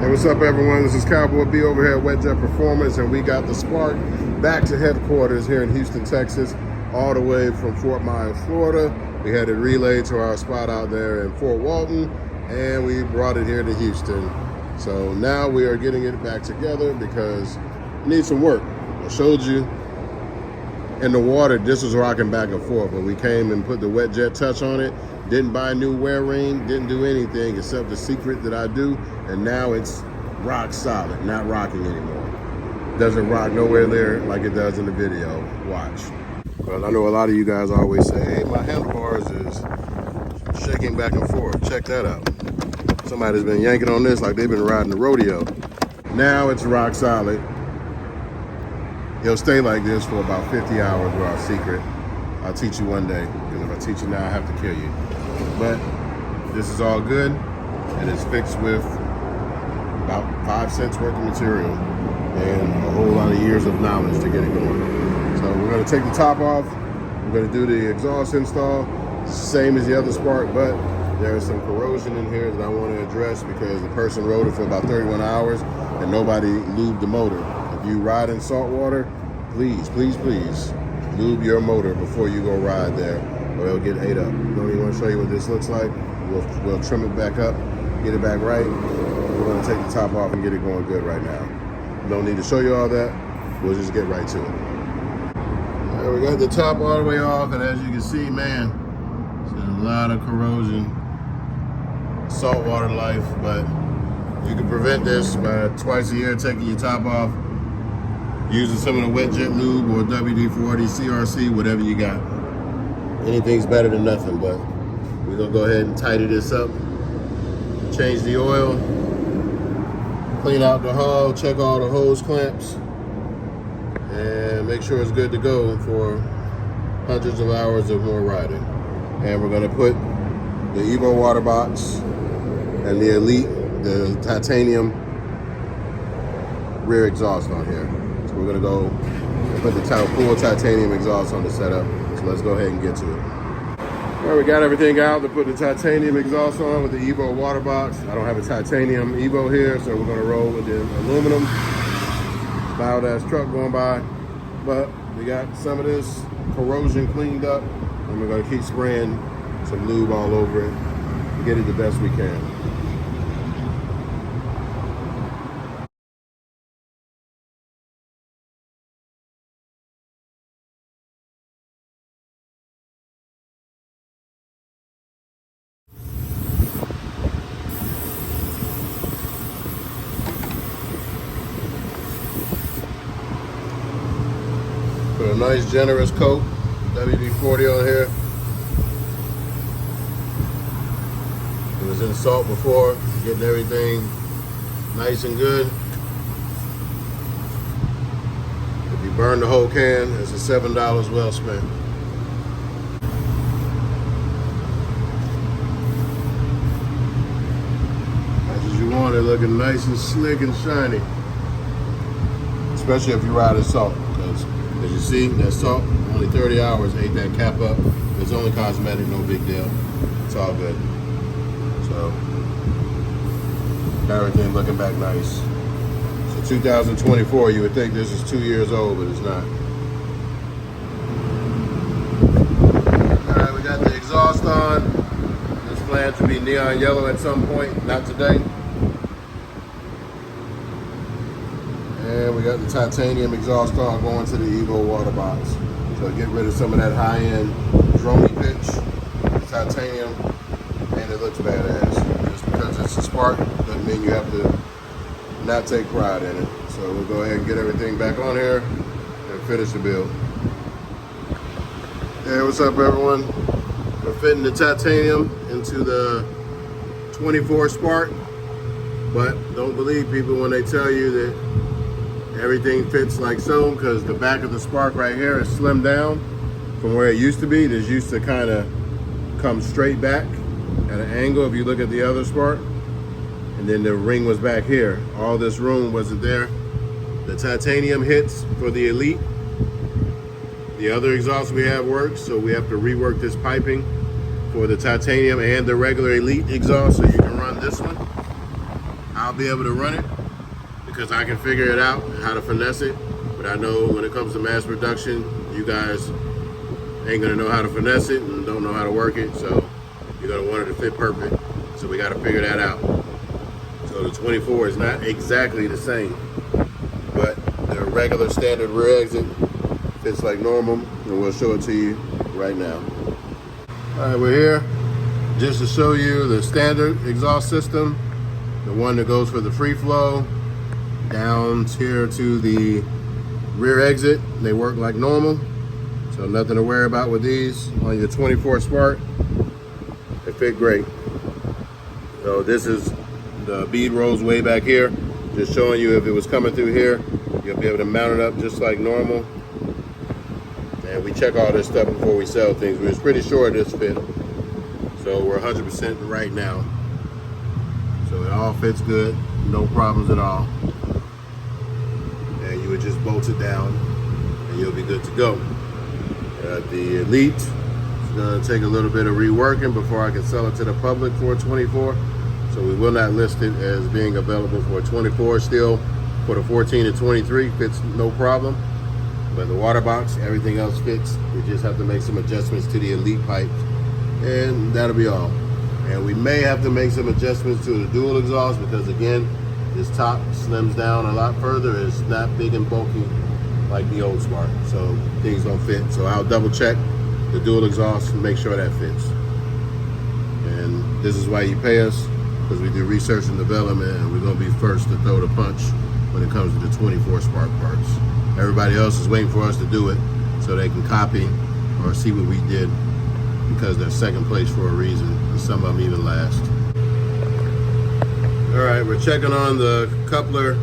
Hey, what's up, everyone? This is Cowboy B over here at Wet Jet Performance, and we got the Spark back to headquarters here in Houston, Texas, all the way from Fort Myers, Florida. We had it relayed to our spot out there in Fort Walton, and we brought it here to Houston. So now we are getting it back together because it needs some work. I showed you in the water, this was rocking back and forth, but we came and put the Wet Jet touch on it. Didn't buy a new wear ring, didn't do anything except the secret that I do, and now it's rock solid, not rocking anymore. Doesn't rock nowhere there like it does in the video. Watch. Well, I know a lot of you guys always say, hey, my handlebars is shaking back and forth. Check that out. Somebody's been yanking on this like they've been riding the rodeo. Now it's rock solid. It'll stay like this for about 50 hours with our secret. I'll teach you one day, because if I teach you now, I have to kill you. But this is all good, and it's fixed with about 5 cents worth of material and a whole lot of years of knowledge to get it going. So we're gonna take the top off. We're gonna do the exhaust install, same as the other Spark, but there is some corrosion in here that I want to address because the person rode it for about 31 hours and nobody lubed the motor. If you ride in salt water, please, please, please lube your motor before you go ride there, or it'll get ate up. Don't even want to show you what this looks like. We'll trim it back up, get it back right. We're going to take the top off and get it going good right now. Don't need to show you all that. We'll just get right to it. All right, we got the top all the way off, and as you can see, man, there's a lot of corrosion, saltwater life, but you can prevent this by twice a year taking your top off, using some of the Wet Jet lube or WD-40, CRC, whatever you got. Anything's better than nothing, but we're gonna go ahead and tidy this up, change the oil, clean out the hull, check all the hose clamps, and make sure it's good to go for hundreds of hours of more riding. And we're gonna put the Evo water box and the Elite, the titanium rear exhaust on here. So we're gonna go and put the full titanium exhaust on the setup. So let's go ahead and get to it. All right, we got everything out to put the titanium exhaust on with the Evo water box. I don't have a titanium Evo here, so we're gonna roll with the aluminum. Loud ass truck going by. But we got some of this corrosion cleaned up, and we're gonna keep spraying some lube all over it to get it the best we can. Put a nice generous coat, WD-40 on here. It was in salt before, getting everything nice and good. If you burn the whole can, it's a $7 well spent. As you want it, looking nice and slick and shiny. Especially if you ride in salt, because as you see, that salt, only 30 hours, ate that cap up. It's only cosmetic, no big deal. It's all good. So, everything looking back nice. So 2024, you would think this is 2 years old, but it's not. All right, we got the exhaust on. It's planned to be neon yellow at some point, not today. And we got the titanium exhaust on going to the Evo water box. So get rid of some of that high-end droney pitch, the titanium, and it looks badass. Just because it's a Spark doesn't mean you have to not take pride in it. So we'll go ahead and get everything back on here and finish the build. Hey, what's up, everyone? We're fitting the titanium into the 24 Spark, but don't believe people when they tell you that everything fits like so, because the back of the Spark right here is slimmed down from where it used to be. This used to kind of come straight back at an angle if you look at the other Spark, and then the ring was back here. All this room wasn't there. The titanium hits for the Elite. The other exhaust we have works, so we have to rework this piping for the titanium and the regular Elite exhaust so you can run this one. I'll be able to run it because I can figure it out, how to finesse it. But I know when it comes to mass production, you guys ain't gonna know how to finesse it and don't know how to work it, so you're gonna want it to fit perfect. So we gotta figure that out. So the 24 is not exactly the same, but the regular standard rear exit fits like normal, and we'll show it to you right now. All right, we're here just to show you the standard exhaust system, the one that goes for the free flow, down here to the rear exit. They work like normal, so nothing to worry about with these on your 24 Spark. They fit great. So this is the bead rolls way back here, just showing you if it was coming through here, you'll be able to mount it up just like normal. And we check all this stuff before we sell things. We was pretty sure this fit, so we're 100% right now. So it all fits good, no problems at all. And you would just bolt it down and you'll be good to go. The Elite is gonna take a little bit of reworking before I can sell it to the public for a 24. So we will not list it as being available for a 24 still. For the 14 and 23 fits no problem. But the water box, everything else fits. We just have to make some adjustments to the Elite pipes, and that'll be all. And we may have to make some adjustments to the dual exhaust because again, this top slims down a lot further. It's not big and bulky like the old Spark, so things don't fit. So I'll double check the dual exhaust and make sure that fits. And this is why you pay us, because we do research and development, and we're gonna be first to throw the punch when it comes to the 24 Spark parts. Everybody else is waiting for us to do it so they can copy or see what we did, because they're second place for a reason, and some of them even last. All right, we're checking on the coupler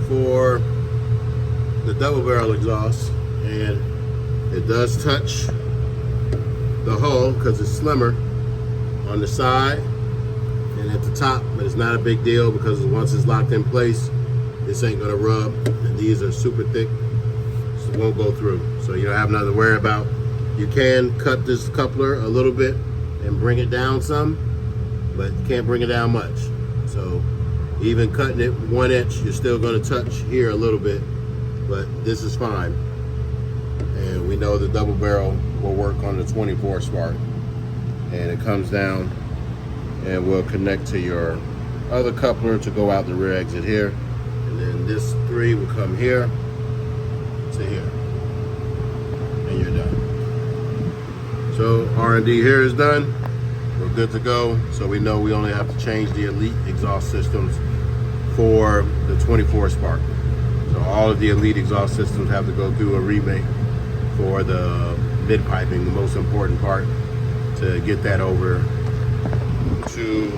for the double barrel exhaust, and it does touch the hull because it's slimmer on the side and at the top, but it's not a big deal because once it's locked in place, this ain't gonna rub, and these are super thick, so it won't go through. So you don't have nothing to worry about. You can cut this coupler a little bit and bring it down some, but you can't bring it down much. So even cutting it 1 inch, you're still gonna touch here a little bit, but this is fine. And we know the double barrel will work on the 24 Spark. And it comes down and will connect to your other coupler to go out the rear exit here. And then this 3 will come here to here. And you're done. So R&D here is done. We're good to go. So we know we only have to change the Elite exhaust systems for the 24 Spark. So all of the Elite exhaust systems have to go through a remake for the mid piping, the most important part, to get that over to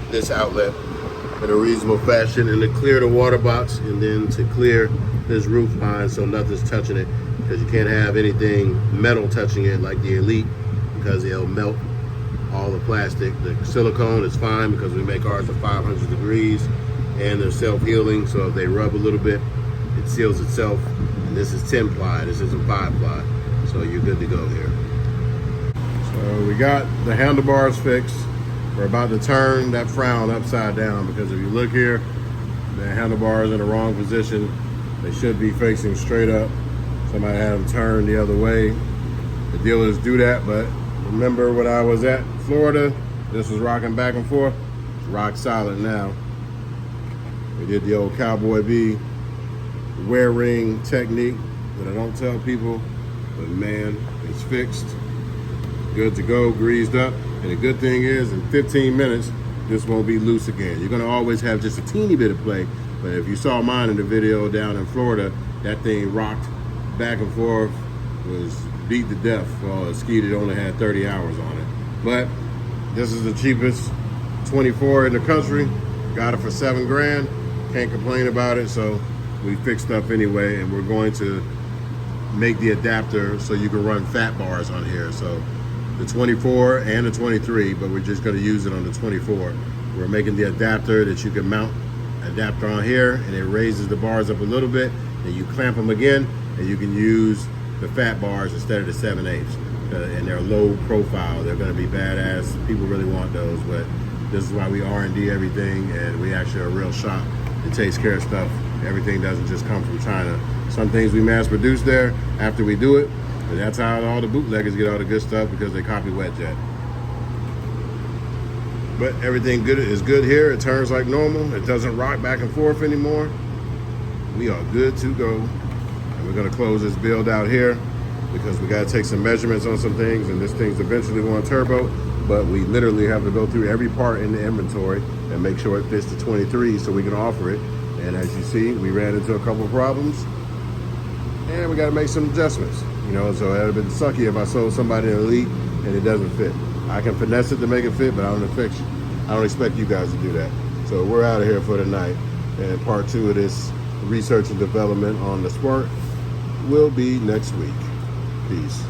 this outlet in a reasonable fashion, and to clear the water box, and then to clear this roof line so nothing's touching it, because you can't have anything metal touching it like the Elite, because it'll melt all the plastic. The silicone is fine because we make ours at 500 degrees and they're self-healing, so if they rub a little bit, it seals itself. And this is 10 ply, this isn't 5 ply, so you're good to go here. So we got the handlebars fixed. We're about to turn that frown upside down, because if you look here, the handlebars in the wrong position. They should be facing straight up. Somebody had them turned the other way. The dealers do that, but remember when I was at Florida, this was rocking back and forth. It's rock solid now. We did the old cowboy bee wear ring technique that I don't tell people, but man, it's fixed. Good to go, greased up. And the good thing is, in 15 minutes, this won't be loose again. You're gonna always have just a teeny bit of play, but if you saw mine in the video down in Florida, that thing rocked back and forth, was beat to death. Well, a ski that only had 30 hours on it. But this is the cheapest 24 in the country. Got it for 7 grand. Can't complain about it, so we fixed stuff anyway, and we're going to make the adapter so you can run fat bars on here. So the 24 and the 23, but we're just going to use it on the 24. We're making the adapter that you can mount adapter on here, and it raises the bars up a little bit, and you clamp them again, and you can use the fat bars instead of the 7/8. And they're low profile. They're going to be badass. People really want those, but This is why we R&D everything, and we actually are a real shop that takes care of stuff. Everything doesn't just come from China. Some things we mass produce there after we do it, and that's how all the bootleggers get all the good stuff, because they copy Wetjet. But everything good is good here. It turns like normal. It doesn't rock back and forth anymore. We are good to go. And we're gonna close this build out here because we gotta take some measurements on some things, and this thing's eventually going turbo, but we literally have to go through every part in the inventory and make sure it fits the 23 so we can offer it. And as you see, we ran into a couple of problems, and we gotta make some adjustments. You know, so it would have been sucky if I sold somebody an Elite and it doesn't fit. I can finesse it to make it fit, but I don't expect you guys to do that. So we're out of here for tonight. And part 2 of this research and development on the Spark will be next week. Peace.